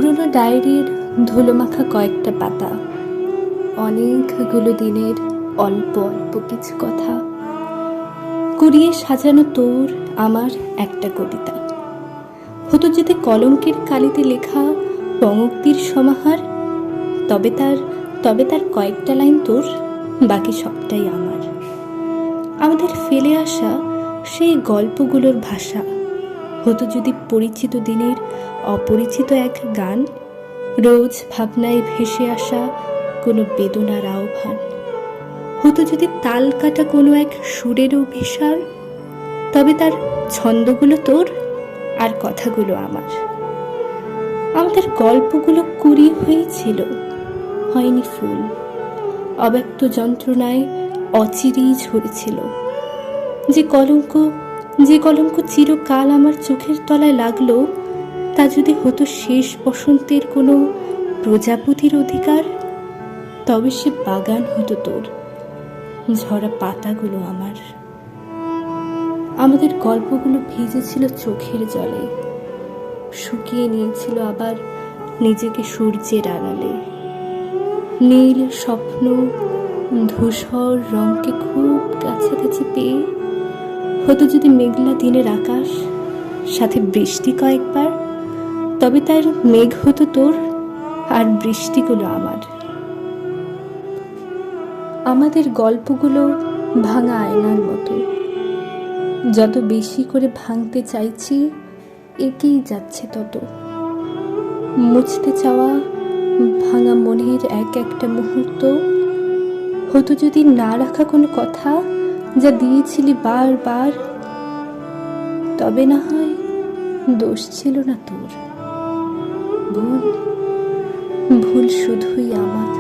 পুরনো ডায়েরির ধুলোমাখা কয়েকটা পাতা, অনেকগুলো দিনের অল্প অল্প কিছু কথা, কুড়িয়ে সাজানো তোর আমার একটা কবিতা। হতো যদি কলঙ্কের কালিতে লেখা পঙ্ক্তির সমাহার, তবে তার কয়েকটা লাইন তোর, বাকি সবটাই আমার। আমাদের ফেলে আসা সেই গল্পগুলোর ভাষা হতো যদি পরিচিত দিনের অপরিচিত এক গান, রোজ ভাবনায় ভেসে আসা কোনো বেদনার আহ্বান। হতো যদি তাল কাটা কোনো এক সুরের অভিসার, তবে তার ছন্দগুলো তোর আর কথাগুলো আমার। আমাদের গল্পগুলো কুড়ি হয়েছিল, হয়নি ফুল, অব্যক্ত যন্ত্রণায় অচিরেই ঝরেছিল। যে কলঙ্ক চিরকাল আমার চোখের তলায় লাগলো, তা যদি হতো শেষ বসন্তের কোনো প্রজাপতির অধিকার, তবে সে বাগান হতো তোর, ঝরা পাতাগুলো আমার। আমাদের গল্পগুলো ভিজেছিল চোখের জলে, শুকিয়ে নিয়েছিল আবার নিজেকে সূর্যের আড়ালে। নীল স্বপ্ন ধূসর রঙকে খুব কাছাকাছি পেয়ে হতো যদি মেঘলা দিনের আকাশ, সাথে বৃষ্টি কয়েকবার, তবে তার মেঘ হতো তোর আর বৃষ্টিগুলো আমার। আমাদের গল্পগুলো ভাঙা আয়নার মতো, যত বেশি করে ভাঙতে চাইছি এগিয়ে যাচ্ছে তত। মুছতে চাওয়া ভাঙা মনের এক একটা মুহূর্ত হতো যদি না রাখা কোনো কথা যা দিয়েছিলি বারবার, তবে না হয় দোষ ছিল না তোর, ভুল শুধুই আমার।